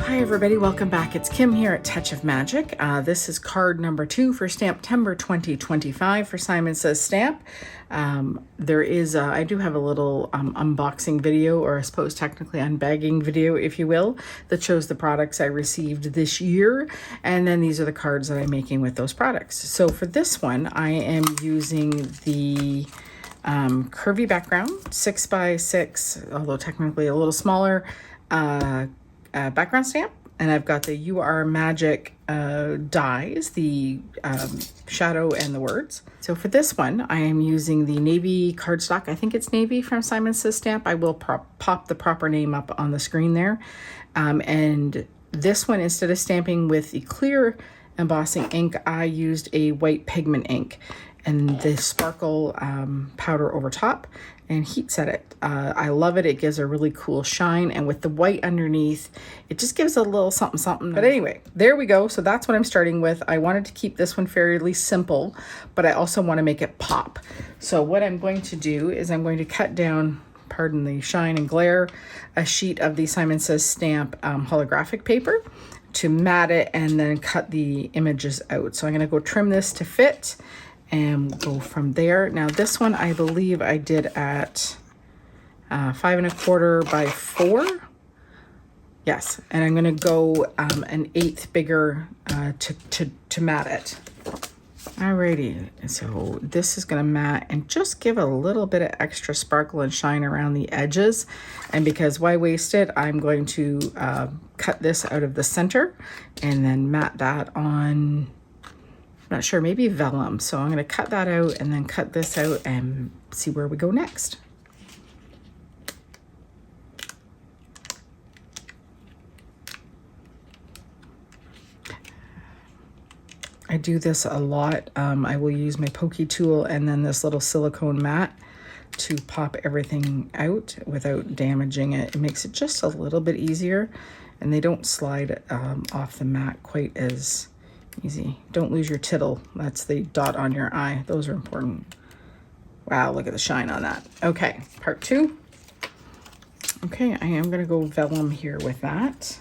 Hi everybody, welcome back. It's Kim here at Touch of Magic. This is card number 2 for Stamptember 2025 for Says Stamp. I do have a little unboxing video, or I suppose technically unbagging video, if you will, that shows the products I received this year. And then these are the cards that I'm making with those products. So for this one, I am using the Curvy background, 6x6, although technically a little smaller, background stamp, and I've got the You Are Magic dies, the shadow and the words. So for this one, I am using the navy cardstock. I think it's navy from Says Stamp. I will pop the proper name up on the screen there. And this one, instead of stamping with the clear embossing ink, I used a white pigment ink and the sparkle powder over top and heat set it. I love it. It gives a really cool shine, and with the white underneath, it just gives a little something something. But anyway, there we go. So that's what I'm starting with. I wanted to keep this one fairly simple, but I also want to make it pop. So what I'm going to do is I'm going to cut down, pardon the shine and glare, a sheet of the Says Stamp holographic paper to mat it and then cut the images out. So I'm going to go trim this to fit and go from there. Now this one, I believe I did at 5 1/4 by 4. Yes, and I'm gonna go an 1/8 bigger to mat it. Alrighty, so this is gonna mat and just give a little bit of extra sparkle and shine around the edges. And because why waste it, I'm going to cut this out of the center and then mat that on, I'm not sure, maybe vellum. So I'm going to cut that out and then cut this out and see where we go next. I do this a lot. I will use my pokey tool and then this little silicone mat to pop everything out without damaging it. It makes it just a little bit easier, and they don't slide off the mat quite as easy. Don't lose your tittle. That's the dot on your eye. Those are important. Wow, look at the shine on that. Okay, part 2. Okay, I am going to go vellum here with that.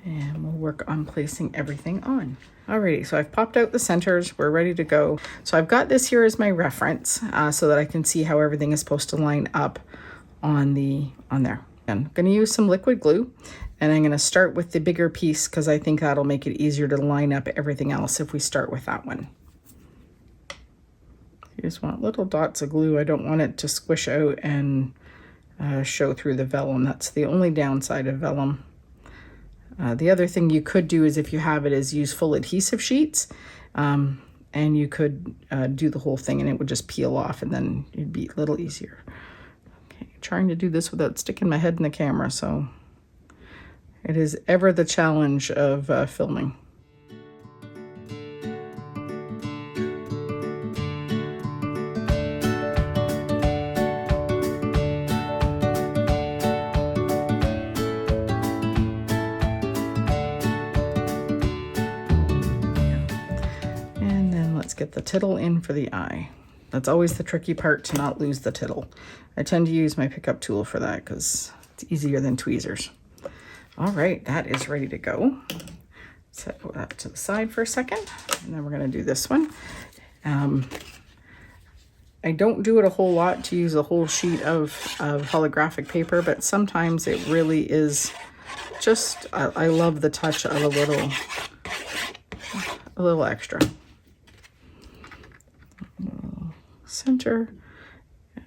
And we'll work on placing everything on. Alrighty, so I've popped out the centers. We're ready to go. So I've got this here as my reference so that I can see how everything is supposed to line up on there. I'm going to use some liquid glue. And I'm going to start with the bigger piece because I think that'll make it easier to line up everything else if we start with that one. You just want little dots of glue. I don't want it to squish out and show through the vellum. That's the only downside of vellum. The other thing you could do is, if you have it, is use full adhesive sheets. And you could do the whole thing and it would just peel off, and then it'd be a little easier. Okay, trying to do this without sticking my head in the camera, so it is ever the challenge of filming. And then let's get the tittle in for the eye. That's always the tricky part, to not lose the tittle. I tend to use my pickup tool for that because it's easier than tweezers. All right, that is ready to go. Set that to the side for a second, and then we're going to do this one. I don't do it a whole lot to use a whole sheet of holographic paper, but sometimes it really is just, I love the touch of a little extra. Center.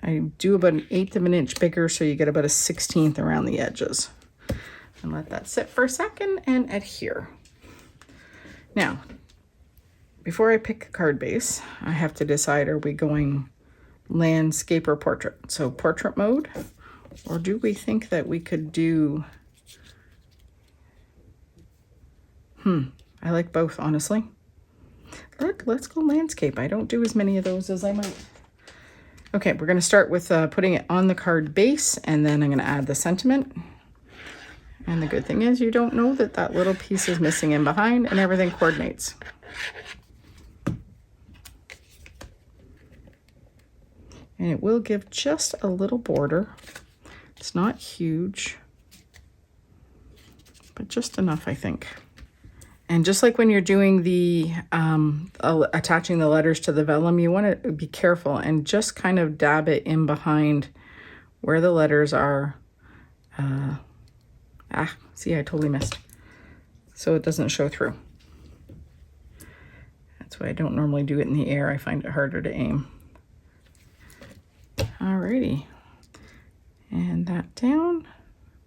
I do about 1/8 of an inch bigger, so you get about a 1/16 around the edges. And let that sit for a second and adhere. Now, before I pick a card base, I have to decide, are we going landscape or portrait? So portrait mode, or do we think that we could do, I like both, honestly. Let's go landscape. I don't do as many of those as I might. Okay, we're going to start with putting it on the card base, and then I'm going to add the sentiment. And the good thing is you don't know that that little piece is missing in behind, and everything coordinates. And it will give just a little border. It's not huge, but just enough, I think. And just like when you're doing the attaching the letters to the vellum, you want to be careful and just kind of dab it in behind where the letters are. See, I totally missed. So it doesn't show through. That's why I don't normally do it in the air. I find it harder to aim. Alrighty. And that down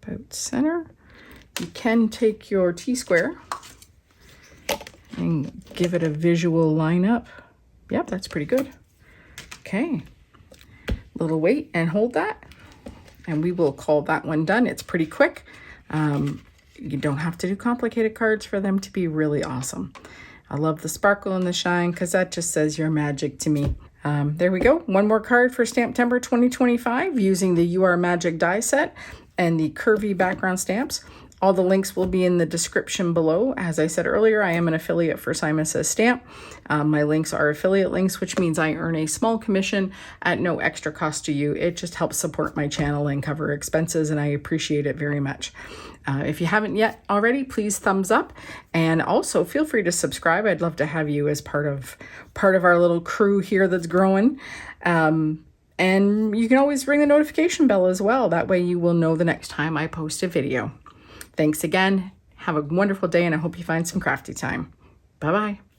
about center. You can take your T-square and give it a visual lineup. Yep, that's pretty good. Okay, little weight and hold that. And we will call that one done. It's pretty quick. You don't have to do complicated cards for them to be really awesome. I love the sparkle and the shine because that just says you're magic to me. There we go. One more card for Stamptember 2025 using the You Are Magic die set and the Curvy background stamps. All the links will be in the description below. As I said earlier, I am an affiliate for Says Stamp. My links are affiliate links, which means I earn a small commission at no extra cost to you. It just helps support my channel and cover expenses, and I appreciate it very much. If you haven't yet already, please thumbs up, and also feel free to subscribe. I'd love to have you as part of our little crew here that's growing. And you can always ring the notification bell as well. That way you will know the next time I post a video. Thanks again. Have a wonderful day, and I hope you find some crafty time. Bye-bye.